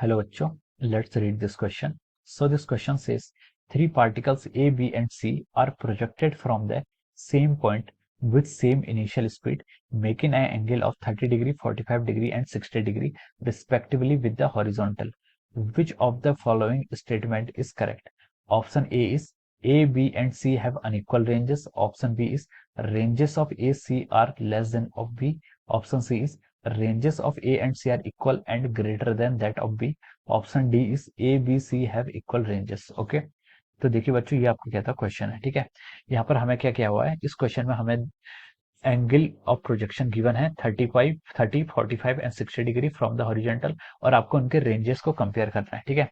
Hello बच्चों, let's read this question. So this question says three particles A, B and C are projected from the same point with same initial speed, making an angle of 30 degree, 45 degree and 60 degree respectively with the horizontal. Which of the following statement is correct? Option A is A, B and C have unequal ranges. Option B is ranges of A, C are less than of B. Option C is ranges of A and C are equal and greater than that of B. Option D is A B C have equal ranges. Okay, तो देखिए बच्चों, ये आपका क्या था question है। ठीक है, यहाँ पर हमें क्या क्या हुआ है, इस क्वेश्चन में हमें एंगल ऑफ प्रोजेक्शन गिवन है 35, 30, 45 and 60 degree from the horizontal, और आपको उनके रेंजेस को कंपेयर करना है। ठीक है,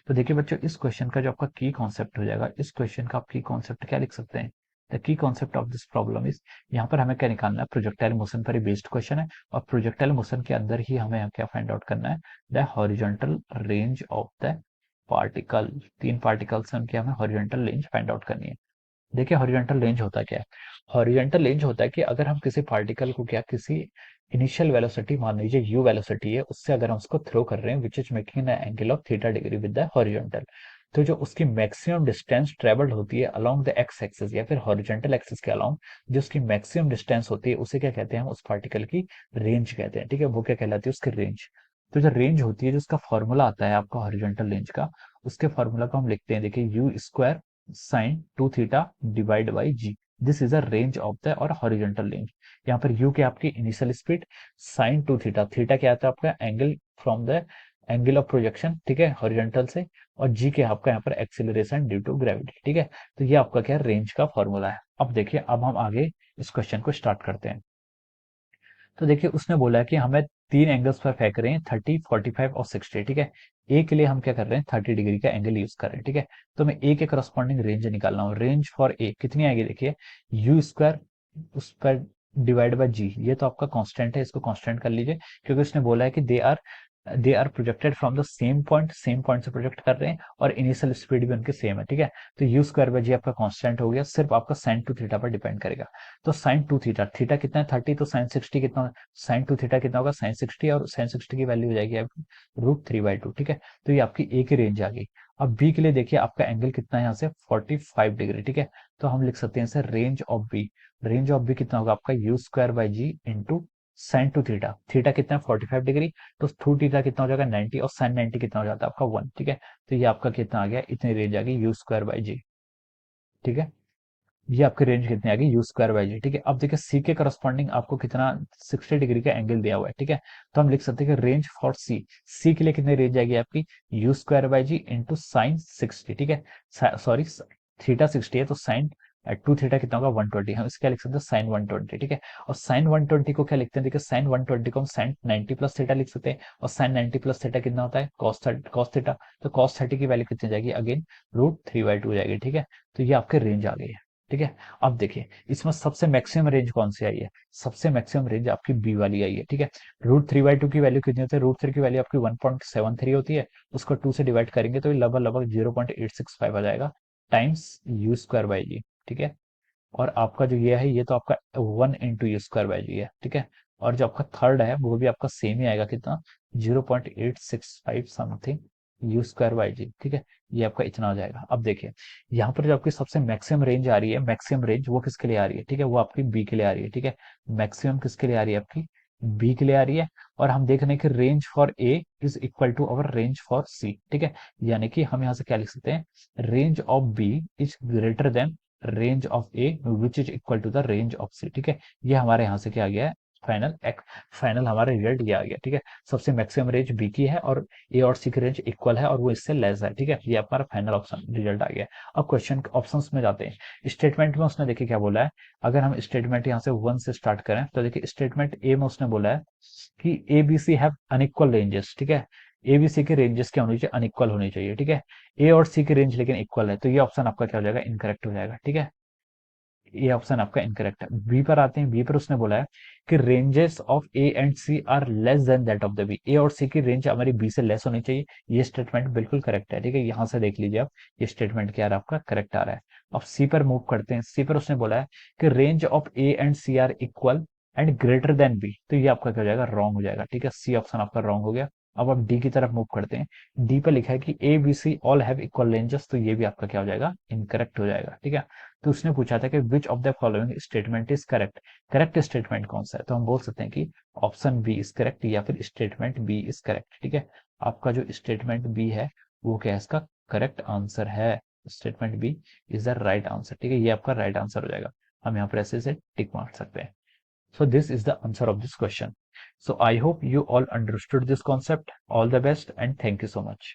तो देखिए बच्चों, इस क्वेश्चन का जो आपका की कॉन्सेप्ट हो जाएगा, इस क्वेश्चन का आप की कॉन्सेप्ट क्या लिख सकते हैं? The key concept of this problem is, यहाँ पर हमें क्या निकालना है, प्रोजेक्टाइल मोशन पर ही बेस्ड क्वेश्चन है, और प्रोजेक्टाइल मोशन के अंदर ही हमें क्या फाइंड आउट करना है, the horizontal range of the particle. तीन पार्टिकल्स हैं, उनकी हमें हॉरिजॉन्टल रेंज फाइंड आउट करनी है। देखिए हॉरिजॉन्टल रेंज होता क्या है? हॉरिजॉन्टल रेंज होता है कि अगर हम किसी पार्टिकल को क्या किसी इनिशियल वेलोसिटी, मान लीजिए यू वेलोसिटी है, उससे अगर हम उसको थ्रो कर रहे हैं which is making an angle of theta degree with the horizontal, तो जो उसकी मैक्सिमम डिस्टेंस ट्रेवल्ड होती है अलोंग द एक्स एक्सिस या फिर हॉरिजॉन्टल एक्सिस के अलोंग, जो उसकी मैक्सिमम डिस्टेंस होती है उसे क्या कहते हैं, हम उस पार्टिकल की रेंज कहते हैं। ठीक है, वो क्या कहलाती है, उसकी रेंज। तो जो रेंज होती है, जो उसका फॉर्मूला आता है आपका हॉरिजॉन्टल रेंज का, उसके फॉर्मूला को हम लिखते हैं, देखिए u square sine 2 theta divide by g. This is a range of the और हॉरिजॉन्टल रेंज। यहाँ पर यू के आपकी initial speed, sine 2 theta, theta क्या आता है आपका angle from the angle of projection, ठीक है, हॉरिजॉन्टल से, और जी के आपका यहाँ पर एक्सेलरेशन ड्यू टू ग्रेविटी। ठीक है, तो ये आपका क्या रेंज का फॉर्मूला है। अब देखिए, अब हम आगे इस क्वेश्चन को स्टार्ट करते हैं। तो देखिए उसने बोला कि हमें तीन एंगल्स पर फेंक रहे हैं, 30, 45 और 60। ठीक है, ए के लिए हम क्या कर रहे हैं, 30 डिग्री का एंगल यूज कर रहे हैं। ठीक है, तो मैं ए के करस्पॉन्डिंग रेंज निकाल रहा हूँ। रेंज फॉर ए कितनी आएगी, देखिए यू स्क्वायर उस पर डिवाइड बाय जी, ये तो आपका कांस्टेंट है, इसको कांस्टेंट कर लीजिए, क्योंकि उसने बोला है कि they are projected from the same point से प्रोजेक्ट कर रहे हैं, और इनिशियल स्पीड भी उनके सेम है। ठीक है, तो यू स्क्वायर बाय जी आपका कांस्टेंट हो गया, सिर्फ आपका साइन टू थीटा पर डिपेंड करेगा। तो साइन टू थीटा, थीटा कितना है 30, तो साइन 60 कितना, साइन टू थीटा कितना होगा, साइन 60, और साइन 60 की वैल्यू हो जाएगी आपकी √3/2। ठीक है, तो ये आपकी ए की रेंज आ गई। अब बी के लिए देखिए आपका एंगल कितना है यहाँ से, 45 डिग्री। ठीक है, तो हम लिख सकते हैं इसे range of B. Range of B कितना होगा आपका, u square by g into sine two theta. Theta कितना है 45 डिग्री, तो टू थीटा कितना हो जाएगा 90, और साइन 90 कितना हो जाता है आपका 1। ठीक है, तो ये आपका कितना आ गया, इतनी रेंज आ गई यू स्क्वायर बाई जी। ठीक है, ये आपकी रेंज कितनी आ गई, यू स्क्वायर बाई जी। ठीक है, अब देखिए सी के करस्पॉन्डिंग आपको कितना 60 डिग्री का एंगल दिया हुआ है। ठीक है, तो हम लिख सकते हैं कि रेंज फॉर सी, सी के लिए कितनी रेंज आएगी आपकी, u square by g into sine 60। ठीक है, सॉरी, थीटा 60 है, तो साइन टू थीटा कितना होगा 120, हम इसका क्या लिख सकते हैं, साइन 120। ठीक है, और साइन 120 को क्या लिखते हैं, देखिए साइन 120 को हम साइन 90 प्लस थीटा लिख सकते हैं, और साइन 90 प्लस थीटा कितना होता है, कॉस थीटा, तो कॉस 30 की वैल्यू कितनी जाएगी, अगेन √3/2 जाएगी। ठीक है, तो ये आपकी रेंज आ गई है। ठीक है, अब देखिए इसमें सबसे मैक्सिमम रेंज कौन सी आई है, सबसे मैक्सिमम रेंज आपकी बी वाली आई है। ठीक है, √3/2 की वैल्यू कितनी होती है, √3 की वैल्यू आपकी 1.73 होती है, उसको 2 से डिवाइड करेंगे तो ये लगभग लगभग 0.865 आ जाएगा, टाइम्स यू स्क्वायर बाई जी। ठीक है, और आपका जो ये है, ये तो आपका 1 इंटू यू स्क्वायर बाई जी है। ठीक है, और जो आपका थर्ड है वो भी आपका सेम ही आएगा, कितना 0.865 समथिंग यू स्क्वायर बाई जी। ठीक है, ये आपका इतना हो जाएगा। अब देखिए यहाँ पर जो आपकी सबसे मैक्सिमम रेंज आ रही है, मैक्सिमम रेंज वो किसके लिए आ रही है, ठीक है, वो आपकी बी के लिए आ रही है। ठीक है, मैक्सिमम किसके लिए आ रही है, आपकी बी के लिए आ रही है, और हम देख रहे हैं कि range for A is equal to our range for C. ठीक है, यानी कि हम यहाँ से क्या लिख सकते हैं, range of B is greater than range of A which is equal to the range of C. ठीक है, ये हमारे यहाँ से क्या आ गया है, फाइनल फाइनल हमारा रिजल्ट ये आ गया। ठीक है, सबसे मैक्सिमम रेंज बी की है, और ए और सी की रेंज इक्वल है, और वो इससे लेस है। ठीक है, ये हमारा फाइनल ऑप्शन रिजल्ट आ गया। अब क्वेश्चन ऑप्शंस में जाते हैं। स्टेटमेंट में उसने देखिए क्या बोला है, अगर हम स्टेटमेंट यहाँ से 1 से स्टार्ट करें, तो देखिए स्टेटमेंट ए में उसने बोला है कि A B C have unequal ranges. ठीक है, ए बी सी की रेंजेस क्या होनी चाहिए, अनइक्वल होनी चाहिए। ठीक है, ए और सी की रेंज लेकिन इक्वल है, तो ये ऑप्शन आपका क्या हो जाएगा, इनकरेक्ट हो जाएगा। ठीक है, ये ऑप्शन आपका इनकरेक्ट है। बी पर आते हैं, बी पर उसने बोला है कि ranges of A and C are less than that of the B, A और सी की रेंज हमारी बी से लेस होनी चाहिए। ये स्टेटमेंट बिल्कुल करेक्ट है। ठीक है, यहां से देख लीजिए आप, ये स्टेटमेंट क्या आ रहा है आपका, करेक्ट आ रहा है। अब सी पर मूव करते हैं। सी पर उसने बोला है कि range of A and C are equal and greater than B, तो ये आपका क्या हो जाएगा, रॉन्ग हो जाएगा। ठीक है, सी ऑप्शन आपका रॉन्ग हो गया। अब आप डी की तरफ मूव करते हैं। डी पे लिखा है कि A B C all have equal ranges, तो ये भी आपका क्या हो जाएगा, इनकरेक्ट हो जाएगा। ठीक है, तो उसने पूछा था कि which of the following statement is correct, correct statement कौन सा है, तो हम बोल सकते हैं कि ऑप्शन बी इज करेक्ट या फिर स्टेटमेंट बी इज करेक्ट। ठीक है, आपका जो स्टेटमेंट बी है वो क्या है, इसका करेक्ट आंसर है। Statement B is the right answer. ठीक है, ये आपका राइट आंसर हो जाएगा। हम यहाँ पर ऐसे से टिक मार सकते हैं। So this is the answer of this question. So I hope you all understood this concept. All the best and thank you so much.